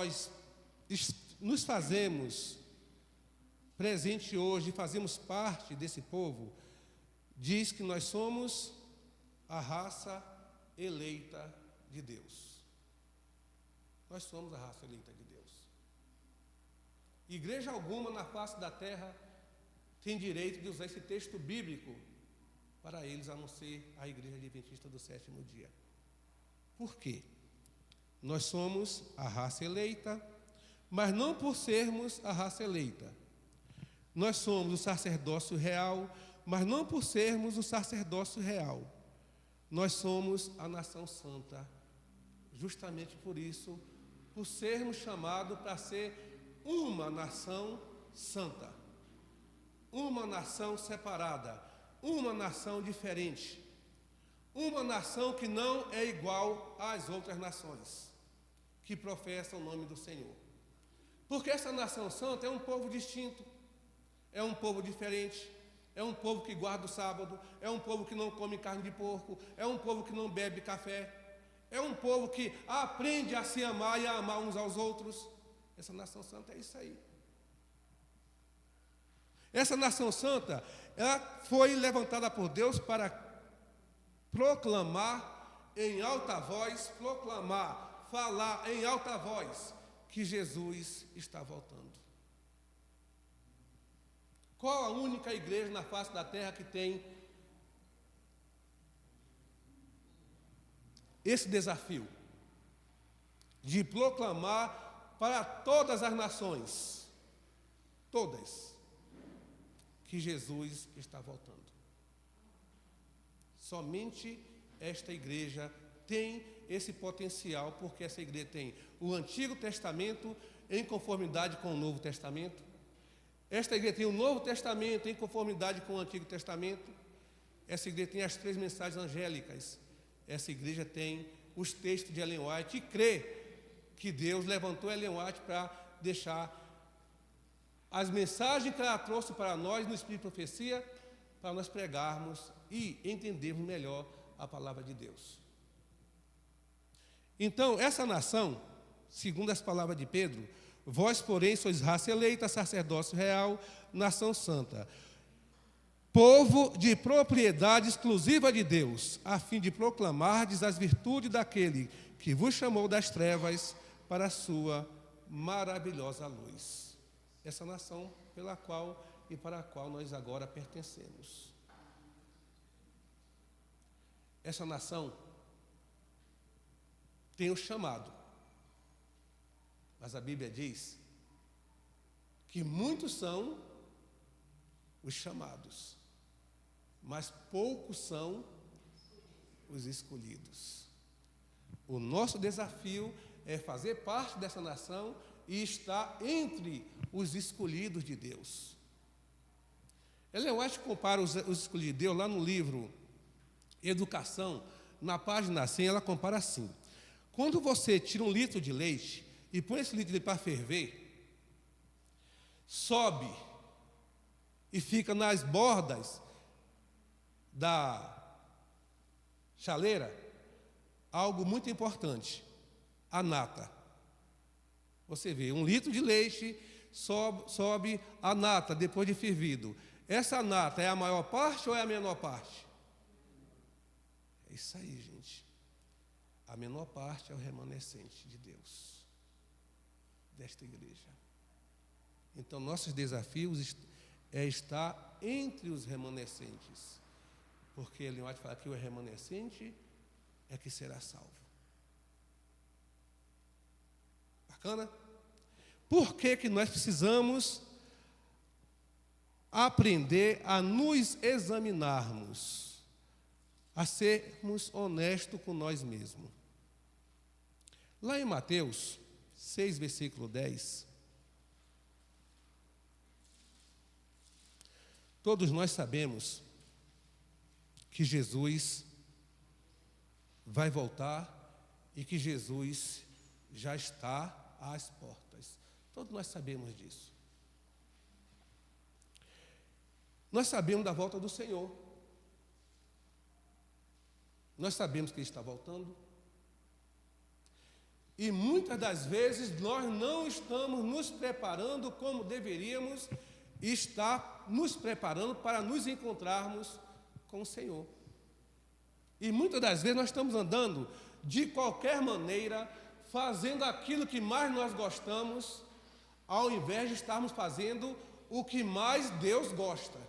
nós nos fazemos presente hoje, fazemos parte desse povo, diz que nós somos a raça eleita de Deus. Nós somos a raça eleita de Deus. Igreja alguma na face da terra tem direito de usar esse texto bíblico para eles, a não ser a Igreja Adventista do Sétimo Dia. Por quê? Nós somos a raça eleita, mas não por sermos a raça eleita. Nós somos o sacerdócio real, mas não por sermos o sacerdócio real. Nós somos a nação santa, justamente por isso, por sermos chamados para ser uma nação santa, uma nação separada, uma nação diferente, uma nação que não é igual às outras nações que professam o nome do Senhor. Porque essa nação santa é um povo distinto, é um povo diferente, é um povo que guarda o sábado, é um povo que não come carne de porco, é um povo que não bebe café, é um povo que aprende a se amar e a amar uns aos outros. Essa nação santa é isso aí. Essa nação santa, ela foi levantada por Deus para proclamar em alta voz, falar em alta voz que Jesus está voltando. Qual a única igreja na face da terra que tem esse desafio de proclamar para todas as nações, todas, que Jesus está voltando? Somente esta igreja tem esse potencial, porque essa igreja tem o Antigo Testamento em conformidade com o Novo Testamento. Esta igreja tem o Novo Testamento em conformidade com o Antigo Testamento. Essa igreja tem as 3 mensagens angélicas. Essa igreja tem os textos de Ellen White e crê que Deus levantou Ellen White para deixar as mensagens que ela trouxe para nós no Espírito de Profecia, para nós pregarmos e entendermos melhor a palavra de Deus. Então, essa nação, segundo as palavras de Pedro, vós, porém, sois raça eleita, sacerdócio real, nação santa, povo de propriedade exclusiva de Deus, a fim de proclamardes as virtudes daquele que vos chamou das trevas para a sua maravilhosa luz. Essa nação pela qual e para a qual nós agora pertencemos. Essa nação tem o chamado, mas a Bíblia diz que muitos são os chamados, mas poucos são os escolhidos. O nosso desafio é fazer parte dessa nação e estar entre os escolhidos de Deus. Ellen White compara os escolhidos de Deus lá no livro Educação, na página 100, ela compara assim: quando você tira 1 litro de leite e põe esse litro de leite para ferver, sobe e fica nas bordas da chaleira algo muito importante, a nata. Você vê, 1 litro de leite, sobe a nata depois de fervido. Essa nata é a maior parte ou é a menor parte? É isso aí, gente. A menor parte é o remanescente de Deus, desta igreja. Então, nossos desafios é estar entre os remanescentes, porque ele vai falar que o remanescente é que será salvo. Bacana? Por que nós precisamos aprender a nos examinarmos, a sermos honestos com nós mesmos? Lá em Mateus 6, versículo 10, todos nós sabemos que Jesus vai voltar e que Jesus já está às portas. Todos nós sabemos disso. Nós sabemos da volta do Senhor. Nós sabemos que Ele está voltando. E muitas das vezes nós não estamos nos preparando como deveríamos estar nos preparando para nos encontrarmos com o Senhor. E muitas das vezes nós estamos andando de qualquer maneira, fazendo aquilo que mais nós gostamos, ao invés de estarmos fazendo o que mais Deus gosta.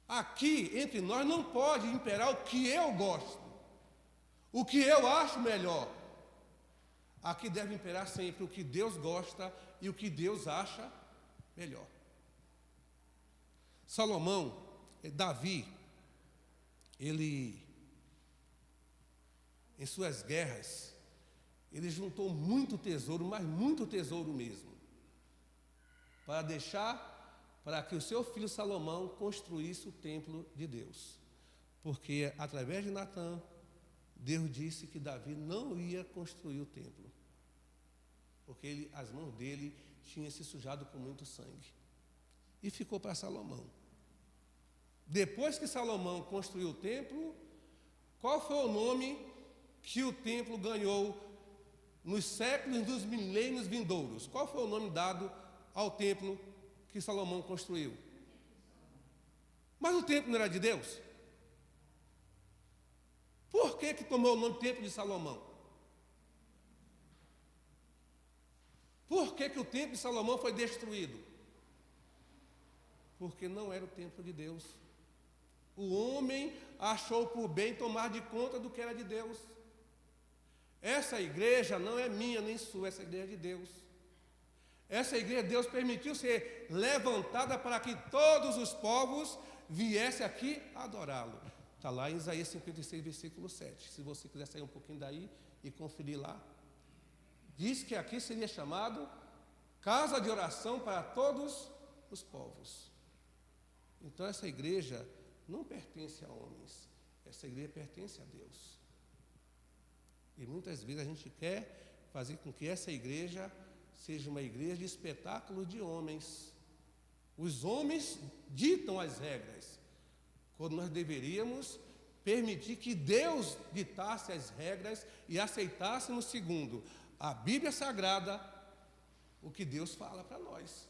Aqui, entre nós, não pode imperar o que eu gosto, o que eu acho melhor. Aqui deve imperar sempre o que Deus gosta e o que Deus acha melhor. Salomão, Davi, ele, em suas guerras, ele juntou muito tesouro, mas muito tesouro mesmo, para deixar para que o seu filho Salomão construísse o templo de Deus. Porque, através de Natã, Deus disse que Davi não ia construir o templo, porque as mãos dele tinham se sujado com muito sangue. E ficou para Salomão. Depois que Salomão construiu o templo, qual foi o nome que o templo ganhou nos séculos dos milênios vindouros? Qual foi o nome dado ao templo que Salomão construiu? Mas o templo não era de Deus? Por que tomou o nome Templo de Salomão? Por que o templo de Salomão foi destruído? Porque não era o templo de Deus. O homem achou por bem tomar de conta do que era de Deus. Essa igreja não é minha nem sua, essa igreja é de Deus. Essa igreja Deus permitiu ser levantada para que todos os povos viessem aqui adorá-lo. Está lá em Isaías 56, versículo 7. Se você quiser sair um pouquinho daí e conferir lá. Diz que aqui seria chamado casa de oração para todos os povos. Então essa igreja não pertence a homens. Essa igreja pertence a Deus. E muitas vezes a gente quer fazer com que essa igreja seja uma igreja de espetáculo de homens. Os homens ditam as regras, quando nós deveríamos permitir que Deus ditasse as regras e aceitássemos, segundo a Bíblia Sagrada, o que Deus fala para nós,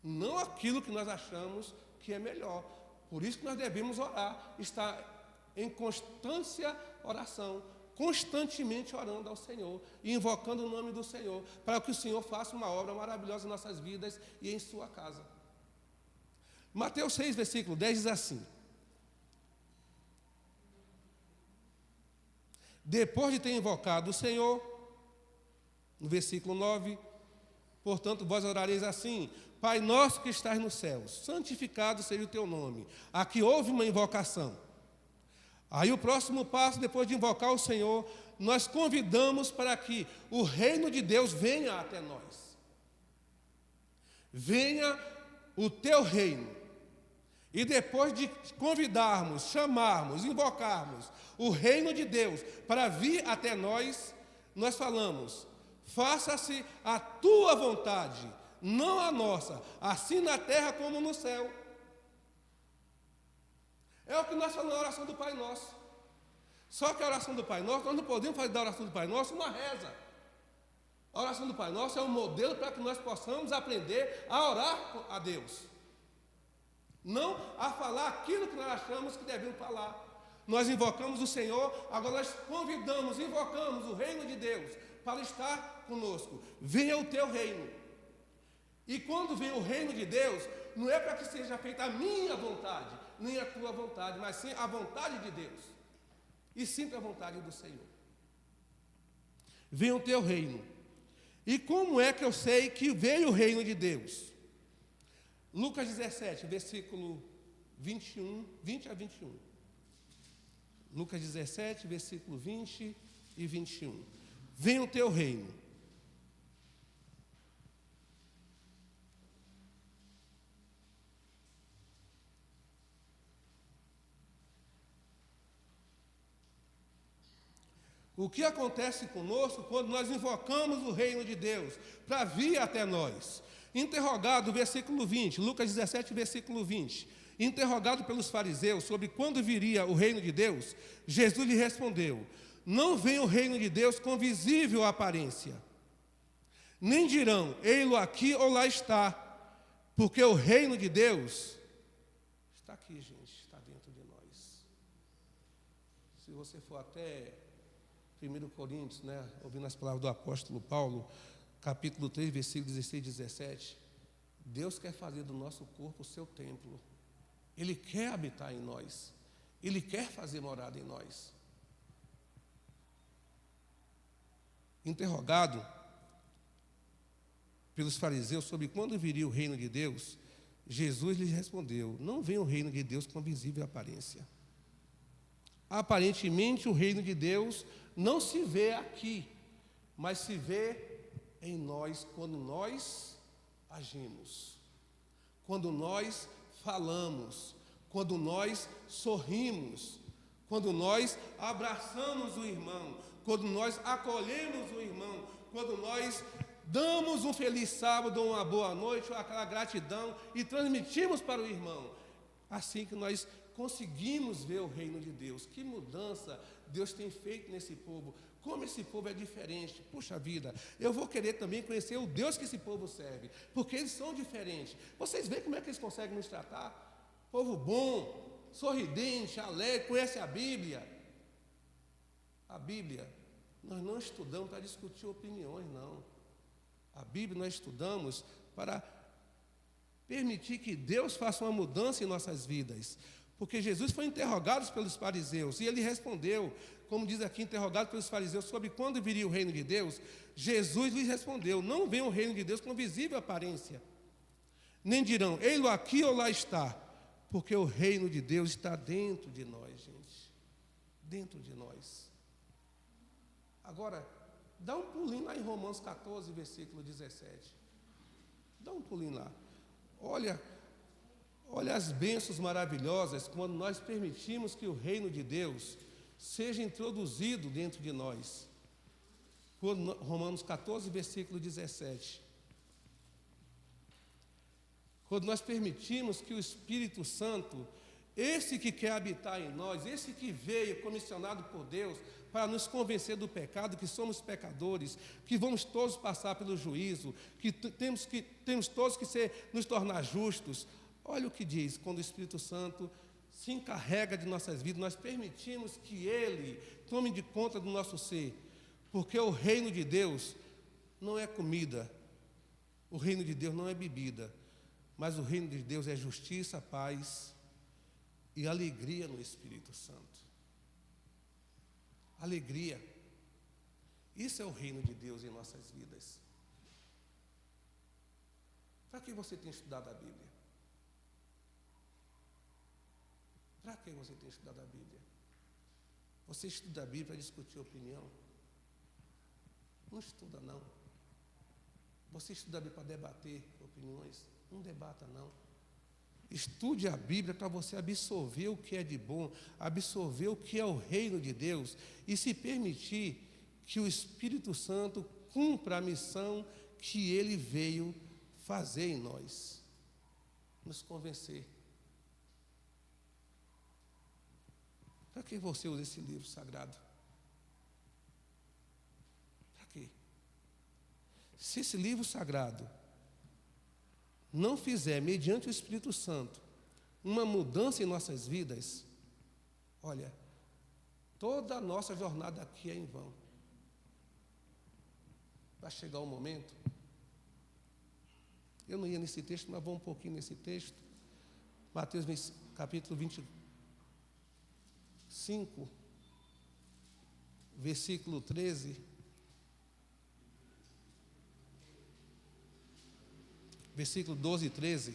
não aquilo que nós achamos que é melhor. Por isso que nós devemos orar, estar em constância oração, constantemente orando ao Senhor e invocando o nome do Senhor, para que o Senhor faça uma obra maravilhosa em nossas vidas e em sua casa. Mateus 6, versículo 10 diz assim: depois de ter invocado o Senhor, no versículo 9, portanto, vós orareis assim: Pai nosso que estás nos céus, santificado seja o teu nome. Aqui houve uma invocação. Aí o próximo passo, depois de invocar o Senhor, nós convidamos para que o reino de Deus venha até nós. Venha o teu reino. E depois de convidarmos, chamarmos, invocarmos o reino de Deus para vir até nós, nós falamos: faça-se a tua vontade, não a nossa, assim na terra como no céu. É o que nós falamos na oração do Pai Nosso. Só que a oração do Pai Nosso, nós não podemos fazer da oração do Pai Nosso uma reza. A oração do Pai Nosso é um modelo para que nós possamos aprender a orar a Deus. Não a falar aquilo que nós achamos que devemos falar. Nós invocamos o Senhor, agora nós convidamos, invocamos o reino de Deus para estar conosco. Venha o teu reino. E quando vem o reino de Deus, não é para que seja feita a minha vontade, nem a tua vontade, mas sim a vontade de Deus. E sempre a vontade do Senhor. Venha o teu reino. E como é que eu sei que veio o reino de Deus? Lucas 17, versículo 21, 20 a 21. Lucas 17, versículo 20 e 21. Venha o teu reino. O que acontece conosco quando nós invocamos o reino de Deus para vir até nós? Interrogado, versículo 20, Lucas 17, versículo 20. Interrogado pelos fariseus sobre quando viria o reino de Deus, Jesus lhe respondeu: não vem o reino de Deus com visível aparência. Nem dirão, ei-lo aqui ou lá está, porque o reino de Deus está aqui, gente, está dentro de nós. Se você for até 1 Coríntios, ouvindo as palavras do apóstolo Paulo, capítulo 3, versículos 16 e 17, Deus quer fazer do nosso corpo o seu templo. Ele quer habitar em nós. Ele quer fazer morada em nós. Interrogado pelos fariseus sobre quando viria o reino de Deus, Jesus lhes respondeu, não vem o reino de Deus com visível aparência. Aparentemente o reino de Deus não se vê aqui, mas se vê em nós quando nós agimos, quando nós falamos, quando nós sorrimos, quando nós abraçamos o irmão, quando nós acolhemos o irmão, quando nós damos um feliz sábado, uma boa noite, aquela gratidão e transmitimos para o irmão. Assim que nós conseguimos ver o reino de Deus. Que mudança Deus tem feito nesse povo. Como esse povo é diferente. Puxa vida, eu vou querer também conhecer o Deus que esse povo serve, porque eles são diferentes. Vocês veem como é que eles conseguem nos tratar? Povo bom, sorridente, alegre, conhece a Bíblia. A Bíblia, nós não estudamos para discutir opiniões, não. A Bíblia nós estudamos para permitir que Deus faça uma mudança em nossas vidas. Porque Jesus foi interrogado pelos fariseus e ele respondeu, como diz aqui, interrogado pelos fariseus sobre quando viria o reino de Deus. Jesus lhes respondeu, não vem o reino de Deus com visível aparência. Nem dirão, ei-lo aqui ou lá está, porque o reino de Deus está dentro de nós, gente. Dentro de nós. Agora, dá um pulinho lá em Romanos 14, versículo 17. Dá um pulinho lá. Olha as bênçãos maravilhosas quando nós permitimos que o reino de Deus seja introduzido dentro de nós. Romanos 14, versículo 17. Quando nós permitimos que o Espírito Santo, esse que quer habitar em nós, esse que veio comissionado por Deus para nos convencer do pecado, que somos pecadores, que vamos todos passar pelo juízo, que temos todos que nos tornar justos. Olha o que diz, quando o Espírito Santo se encarrega de nossas vidas, nós permitimos que Ele tome de conta do nosso ser, porque o reino de Deus não é comida, o reino de Deus não é bebida, mas o reino de Deus é justiça, paz e alegria no Espírito Santo. Alegria. Isso é o reino de Deus em nossas vidas. Para que você tem estudado a Bíblia? Para que você tem estudado a Bíblia? Você estuda a Bíblia para discutir opinião? Não estuda, não. Você estuda a Bíblia para debater opiniões? Não debata, não. Estude a Bíblia para você absorver o que é de bom, absorver o que é o reino de Deus e se permitir que o Espírito Santo cumpra a missão que Ele veio fazer em nós, nos convencer. Para que você usa esse livro sagrado? Para quê? Se esse livro sagrado não fizer, mediante o Espírito Santo, uma mudança em nossas vidas, olha, toda a nossa jornada aqui é em vão. Vai chegar um momento, eu não ia nesse texto, mas vou um pouquinho nesse texto, Mateus capítulo 25, versículo 13, versículo 12 e 13.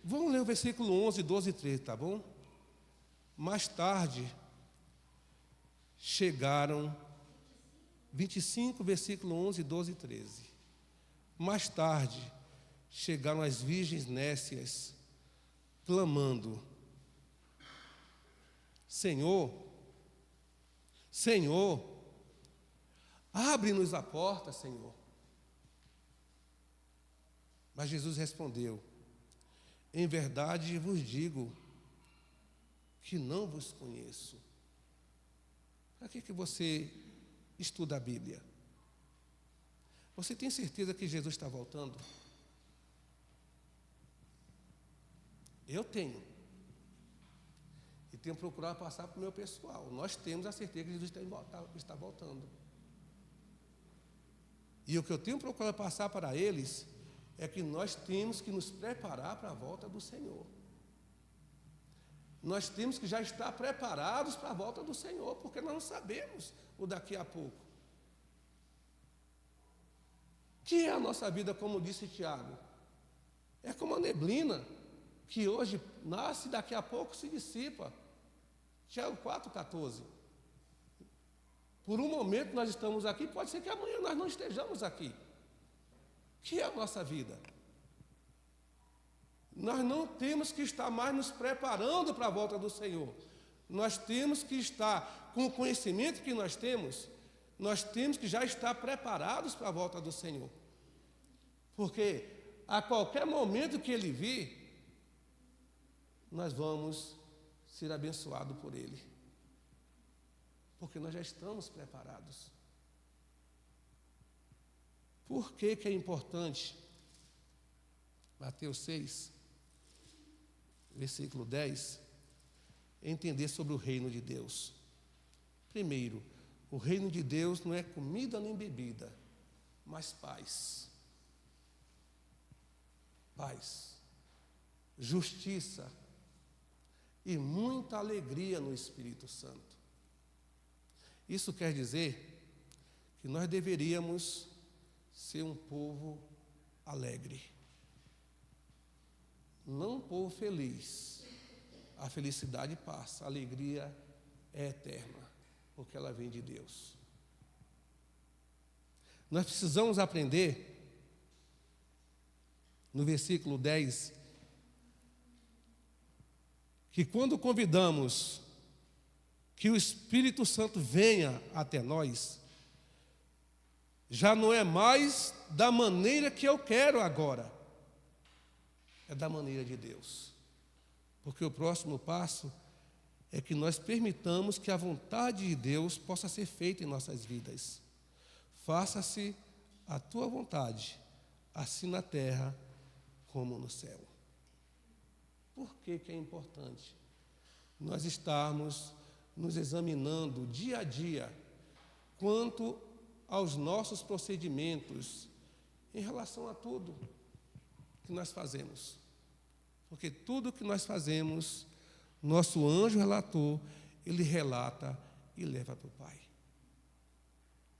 Vamos ler o versículo 11, 12 e 13, tá bom? Mais tarde, chegaram, 25, versículo 11, 12 e 13. Mais tarde, chegaram as virgens nécias, clamando, Senhor, Senhor, abre-nos a porta, Senhor. Mas Jesus respondeu, em verdade vos digo que não vos conheço. Para que você estuda a Bíblia? Você tem certeza que Jesus está voltando? Eu tenho. E tenho procurado passar para o meu pessoal. Nós temos a certeza que Jesus está voltando. E o que eu tenho procurado passar para eles é que nós temos que nos preparar para a volta do Senhor. Nós temos que já estar preparados para a volta do Senhor, porque nós não sabemos o daqui a pouco. Que é a nossa vida, como disse Tiago? É como a neblina, que hoje nasce e daqui a pouco se dissipa. Tiago 4,14. Por um momento nós estamos aqui, pode ser que amanhã nós não estejamos aqui. Que é a nossa vida? Nós não temos que estar mais nos preparando para a volta do Senhor. Nós temos que estar, com o conhecimento que nós temos que já estar preparados para a volta do Senhor. Porque a qualquer momento que Ele vir, nós vamos ser abençoados por Ele. Porque nós já estamos preparados. Por que é importante? Mateus 6, versículo 10, entender sobre o reino de Deus. Primeiro, o reino de Deus não é comida nem bebida, mas paz. Paz, justiça e muita alegria no Espírito Santo. Isso quer dizer que nós deveríamos ser um povo alegre. Não um povo feliz. A felicidade passa, a alegria é eterna, porque ela vem de Deus. Nós precisamos aprender, no versículo 10, que quando convidamos que o Espírito Santo venha até nós, já não é mais da maneira que eu quero agora, é da maneira de Deus. Porque o próximo passo é que nós permitamos que a vontade de Deus possa ser feita em nossas vidas. Faça-se a tua vontade, assim na terra como no céu. Por que é importante nós estarmos nos examinando dia a dia quanto aos nossos procedimentos em relação a tudo que nós fazemos? Porque tudo que nós fazemos, nosso anjo relator, ele relata e leva para o Pai.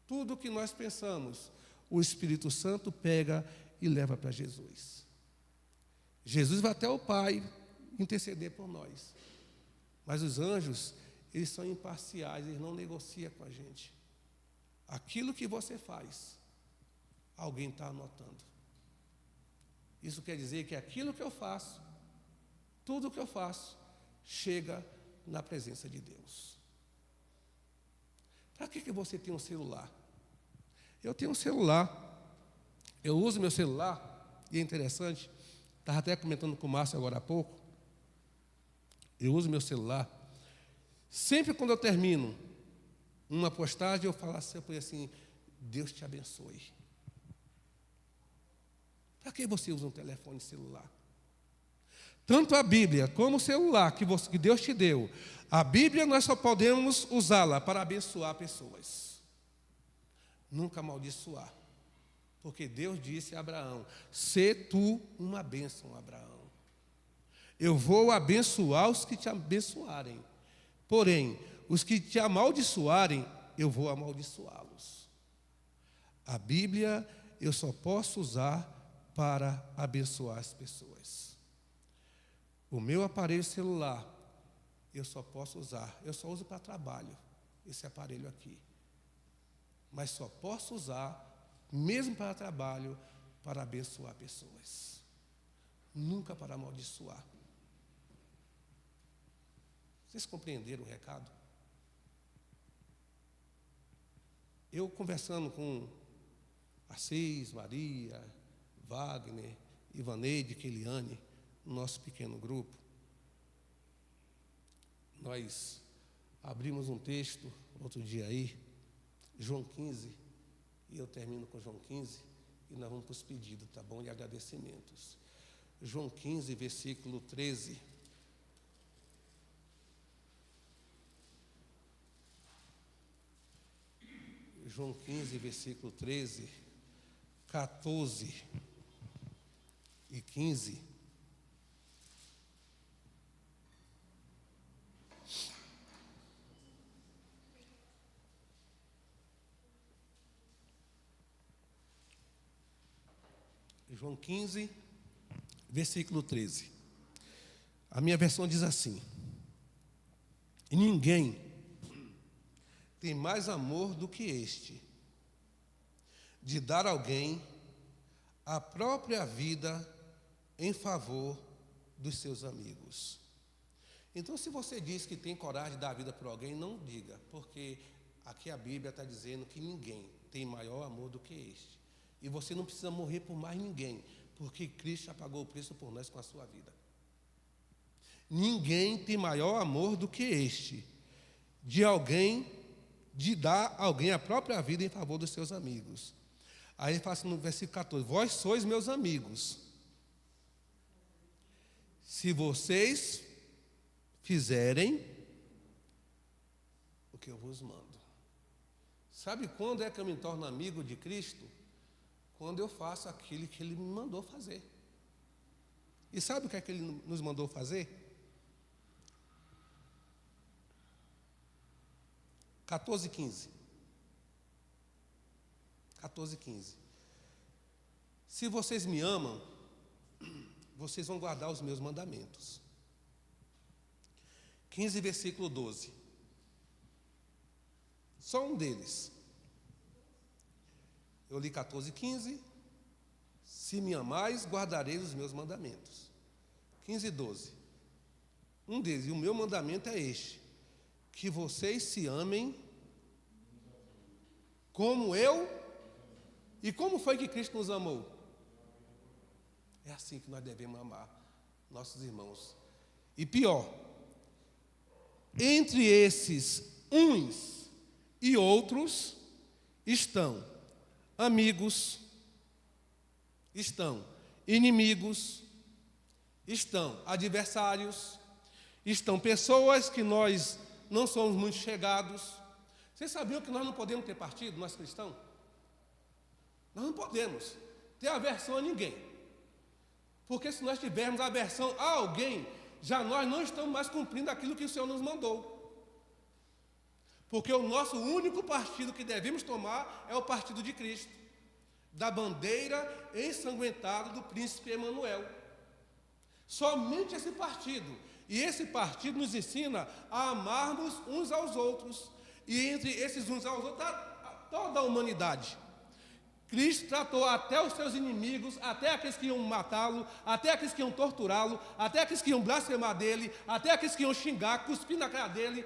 Tudo que nós pensamos, o Espírito Santo pega e leva para Jesus. Jesus vai até o Pai interceder por nós. Mas os anjos, eles são imparciais, eles não negociam com a gente. Aquilo que você faz, alguém está anotando. Isso quer dizer que aquilo que eu faço, tudo que eu faço, chega na presença de Deus. Para que você tem um celular? Eu tenho um celular, eu uso meu celular, e é interessante, estava até comentando com o Márcio agora há pouco, eu uso meu celular, sempre quando eu termino uma postagem, eu falo assim, Deus te abençoe. Para que você usa um telefone celular? Tanto a Bíblia como o celular que Deus te deu, a Bíblia nós só podemos usá-la para abençoar pessoas. Nunca amaldiçoar. Porque Deus disse a Abraão, sê tu uma bênção, Abraão. Eu vou abençoar os que te abençoarem. Porém, os que te amaldiçoarem, eu vou amaldiçoá-los. A Bíblia eu só posso usar para abençoar as pessoas. O meu aparelho celular, eu só posso usar, eu só uso para trabalho, esse aparelho aqui. Mas só posso usar, mesmo para trabalho, para abençoar pessoas. Nunca para amaldiçoar. Vocês compreenderam o recado? Eu conversando com Assis, Maria, Wagner, Ivaneide, Keliane, no nosso pequeno grupo, Nós abrimos um texto outro dia aí, João 15, e eu termino com João 15, e nós vamos para os pedidos, tá bom? E agradecimentos. João 15, versículo 13. João 15, versículo 13, 14 e 15. João 15, versículo 13. A minha versão diz assim: e ninguém tem mais amor do que este, de dar a alguém a própria vida em favor dos seus amigos. Então, se você diz que tem coragem de dar a vida para alguém, não diga, porque aqui a Bíblia está dizendo que ninguém tem maior amor do que este. E você não precisa morrer por mais ninguém, porque Cristo já pagou o preço por nós com a sua vida. Ninguém tem maior amor do que este, de dar a alguém a própria vida em favor dos seus amigos. Aí ele fala assim no versículo 14: vós sois meus amigos, se vocês fizerem o que eu vos mando. Sabe quando é que eu me torno amigo de Cristo? Quando eu faço aquilo que Ele me mandou fazer. E sabe o que é que Ele nos mandou fazer? 14:15. 14:15. Se vocês me amam, vocês vão guardar os meus mandamentos. 15, versículo 12. Só um deles. Eu li 14:15. Se me amais, guardareis os meus mandamentos. 15:12. Um deles, e o meu mandamento é este: que vocês se amem como eu. E como foi que Cristo nos amou? É assim que nós devemos amar nossos irmãos. E pior, entre esses uns e outros estão amigos, estão inimigos, estão adversários, estão pessoas que nós não somos muito chegados. Vocês sabiam que nós não podemos ter partido, nós cristãos? Nós não podemos ter aversão a ninguém. Porque se nós tivermos aversão a alguém, já nós não estamos mais cumprindo aquilo que o Senhor nos mandou. Porque o nosso único partido que devemos tomar é o partido de Cristo, da bandeira ensanguentada do príncipe Emanuel. Somente esse partido. E esse partido nos ensina a amarmos uns aos outros. E entre esses uns aos outros, toda a humanidade. Cristo tratou até os seus inimigos, até aqueles que iam matá-lo, até aqueles que iam torturá-lo, até aqueles que iam blasfemar dele, até aqueles que iam xingar, cuspir na cara dele.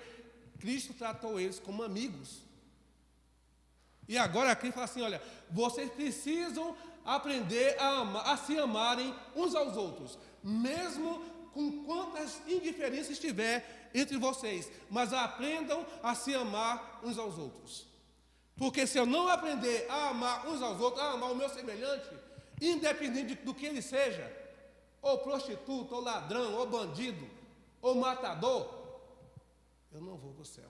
Cristo tratou eles como amigos. E agora Cristo fala assim: olha, vocês precisam aprender a se amarem uns aos outros, mesmo com quantas indiferenças estiver entre vocês, mas aprendam a se amar uns aos outros. Porque se eu não aprender a amar uns aos outros, a amar o meu semelhante, independente do que ele seja, ou prostituto, ou ladrão, ou bandido, ou matador, eu não vou para o céu.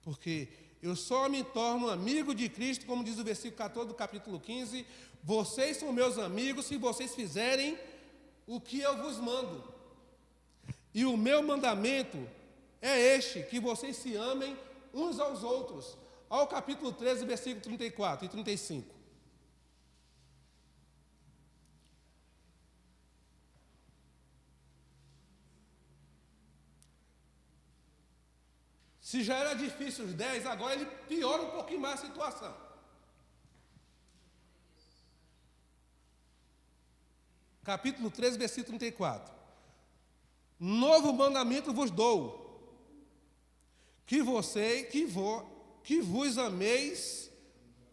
Porque eu só me torno amigo de Cristo, como diz o versículo 14 do capítulo 15, vocês são meus amigos se vocês fizerem o que eu vos mando. E o meu mandamento é este, que vocês se amem uns aos outros. Ao capítulo 13, versículo 34 e 35. Se já era difícil os 10, agora ele piora um pouquinho mais a situação. Capítulo 13, versículo 34. Novo mandamento vos dou, que vos ameis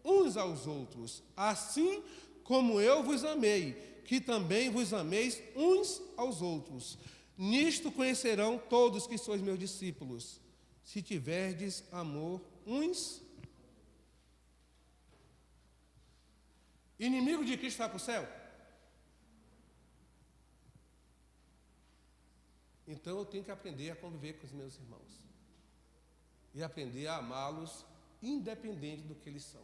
uns aos outros, assim como eu vos amei, que também vos ameis uns aos outros. Nisto conhecerão todos que sois meus discípulos, se tiverdes amor uns. Inimigo de Cristo vai para o céu? Então eu tenho que aprender a conviver com os meus irmãos. E aprender a amá-los independente do que eles são.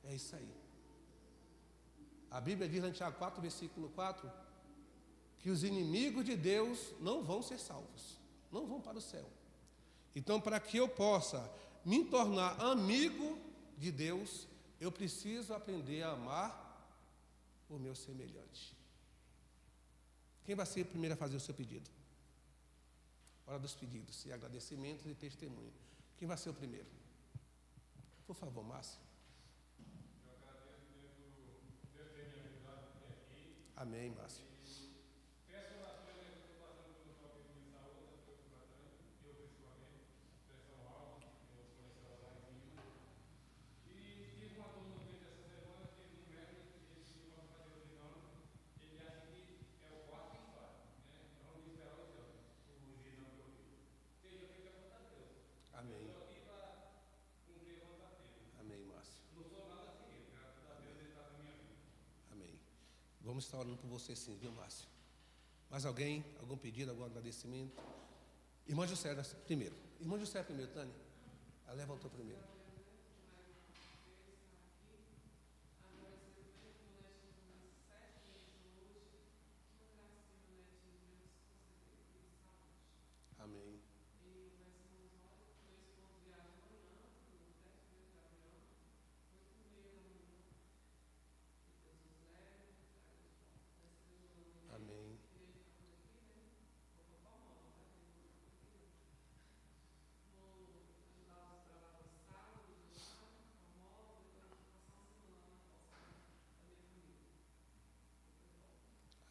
É isso aí. A Bíblia diz em Tiago 4, versículo 4, que os inimigos de Deus não vão ser salvos, não vão para o céu. Então, para que eu possa me tornar amigo de Deus, eu preciso aprender a amar o meu semelhante. Quem vai ser o primeiro a fazer o seu pedido? Hora dos pedidos, e agradecimentos e testemunho. Quem vai ser o primeiro? Por favor, Márcio. Eu agradeço Deus ter me ajudado aqui. Amém, Márcio. Peço orações, eu estou passando por um toque de saúde, estou tratando, eu principalmente, pressão alta, eu sou celularzinho. E tive uma dor no peito essa semana, tive um médico que disse que pode fazer o exame, ele acha que é o quarto infarto, né? Então, vamos esperar o exame, o exame que eu fiz. Seja feito a vontade de Deus. Amém. Eu estou aqui para cumprir a vontade dele. Amém, Márcio. Não sou nada assim, graças a Deus ele está na minha vida. Amém. Vamos estar orando por você sim, viu, Márcio? Mais alguém? Algum pedido, algum agradecimento? Irmã José primeiro. Irmã José primeiro, Tânia. Ela levantou primeiro. Amém. Amém.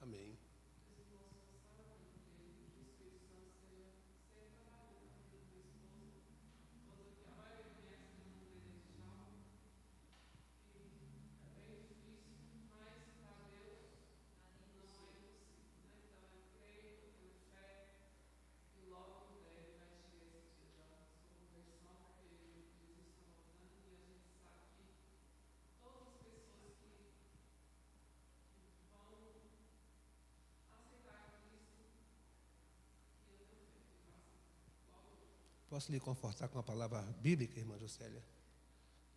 Amém. Posso lhe confortar com a palavra bíblica, irmã Jocélia?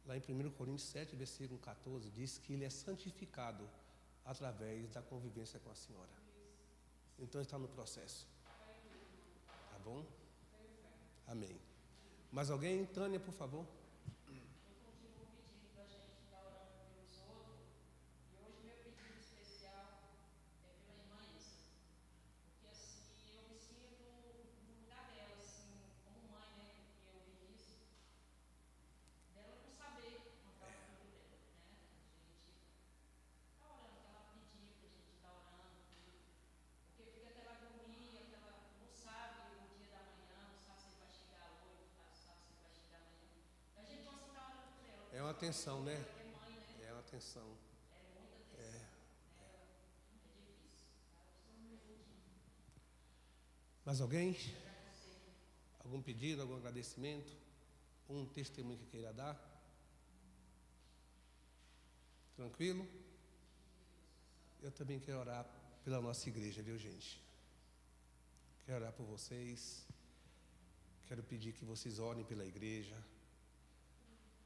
Lá em 1 Coríntios 7, versículo 14, diz que ele é santificado através da convivência com a senhora. Então está no processo. Tá bom? Amém. Mais alguém? Tânia, por favor. É uma tensão, né? É uma tensão. Mais alguém? Algum pedido, algum agradecimento? Um testemunho que queira dar? Tranquilo? Eu também quero orar pela nossa igreja, viu, gente? Quero orar por vocês. Quero pedir que vocês orem pela igreja,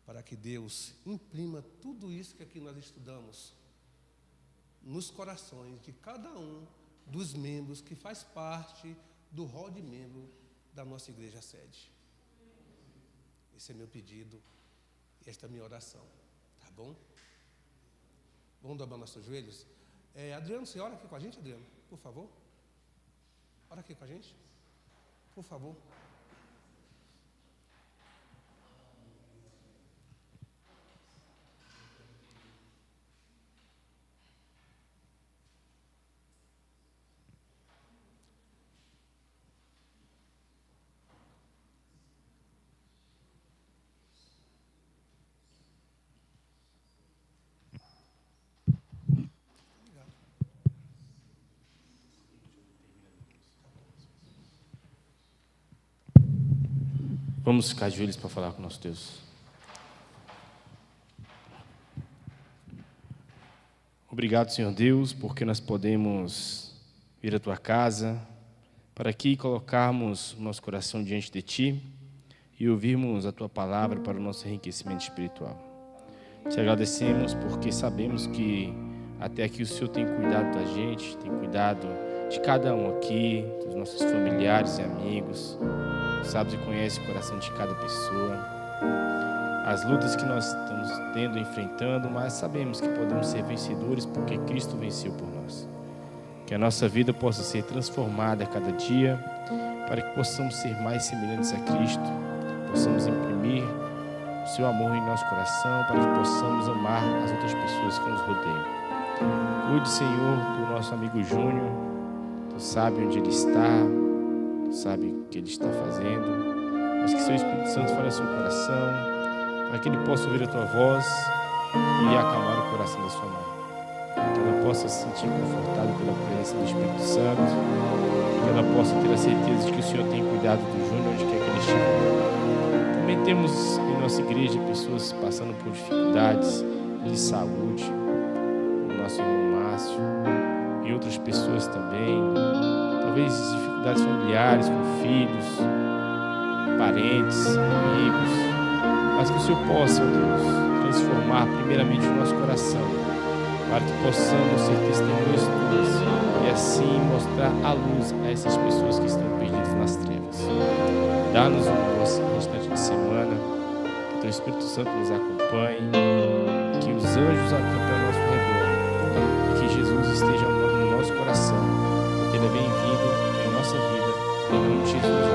para que Deus imprima tudo isso que aqui nós estudamos nos corações de cada um dos membros que faz parte do rol de membro da nossa igreja sede. Esse é meu pedido, esta é a minha oração, tá bom? Vamos dobrar nossos joelhos? Adriano, você ora aqui com a gente, Adriano? Por favor. Ora aqui com a gente, por favor. Vamos ficar de joelhos para falar com o nosso Deus. Obrigado, Senhor Deus, porque nós podemos vir à Tua casa para aqui colocarmos o nosso coração diante de Ti e ouvirmos a Tua palavra para o nosso enriquecimento espiritual. Te agradecemos porque sabemos que até aqui o Senhor tem cuidado da gente, tem cuidado de cada um aqui, dos nossos familiares e amigos. Sabes e conhece o coração de cada pessoa, as lutas que nós estamos tendo, enfrentando, mas sabemos que podemos ser vencedores porque Cristo venceu por nós. Que a nossa vida possa ser transformada a cada dia, para que possamos ser mais semelhantes a Cristo, possamos imprimir o seu amor em nosso coração, para que possamos amar as outras pessoas que nos rodeiam. Cuide, Senhor, do nosso amigo Júnior. Tu sabe onde ele está, Tu sabe o que ele está fazendo, mas que seu Espírito Santo fale ao seu coração, para que ele possa ouvir a Tua voz e acalmar o coração da sua mãe. Que ela possa se sentir confortada pela presença do Espírito Santo, que ela possa ter a certeza de que o Senhor tem cuidado do Júnior onde quer que ele estiver. Também temos em nossa igreja pessoas passando por dificuldades de saúde, o nosso irmão Márcio e outras pessoas também, talvez dificuldades familiares com filhos, parentes, amigos, mas que o Senhor possa, ó Deus, transformar primeiramente o nosso coração, para que possamos ser testemunhas Tuas e assim mostrar a luz a essas pessoas que estão perdidas nas trevas. Dá-nos um bom restante de semana, que Teu Espírito Santo nos acompanhe, que os anjos acampem ao nosso redor e que Jesus esteja no nosso coração, porque Ele é bem-vindo em nossa vida, em nome de Jesus.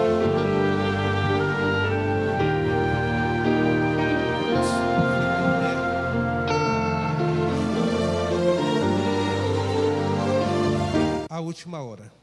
A última hora.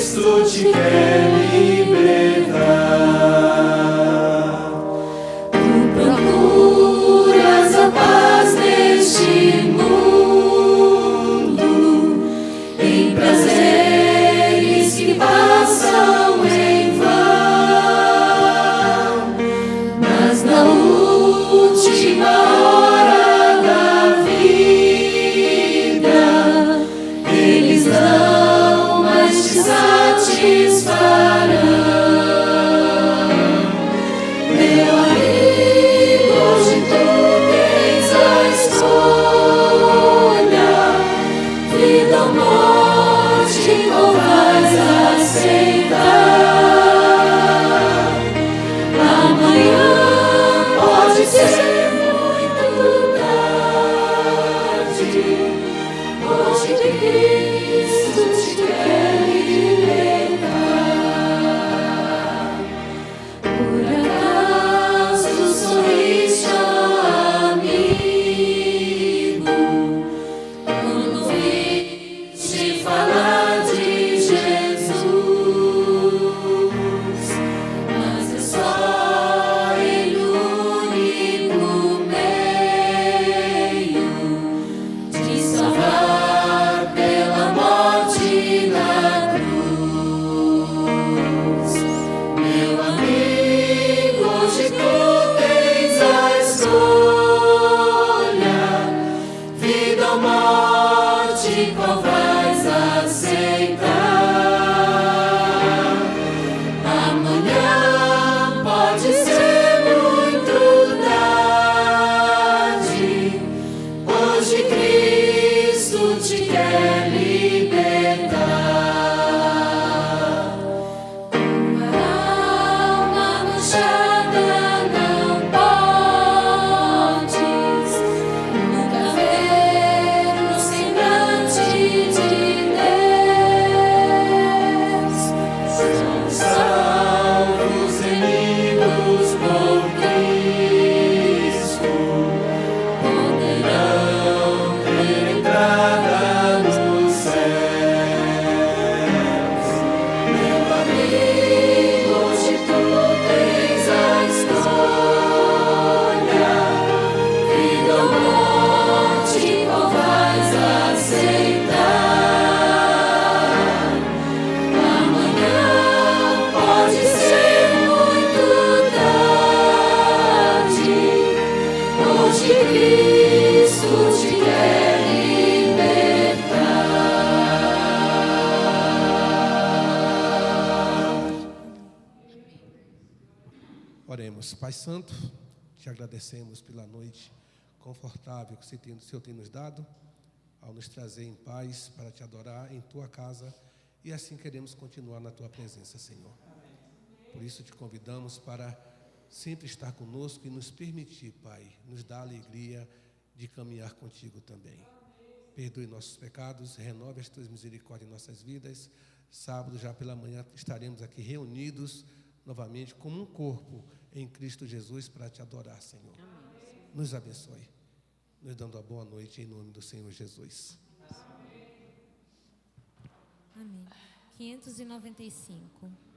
Cristo te quer libertar. qual vais aceitar. Amanhã pode ser muito tarde. Hoje Cristo te quer libertar. Uma alma manchada não podes nunca ver no semblante de Deus. São salvos remidos por Cristo, poderão ter entrada nos céus. Meu amigo, hoje tu tens a escolha, vida ou morte, qual vais aceitar. Amanhã pode ser muito tarde. Hoje Cristo te quer libertar. Oremos. Pai Santo, te agradecemos pela noite confortável que o Senhor tem nos dado, ao nos trazer em paz para te adorar em tua casa, e assim queremos continuar na tua presença, Senhor. Por isso te convidamos para sempre estar conosco e nos permitir, Pai, nos dar a alegria de caminhar contigo também. Perdoe nossos pecados, renove as tuas misericórdias em nossas vidas. Sábado, já pela manhã, estaremos aqui reunidos novamente como um corpo em Cristo Jesus para te adorar, Senhor. Nos abençoe, nos dando a boa noite em nome do Senhor Jesus. Amém. 595.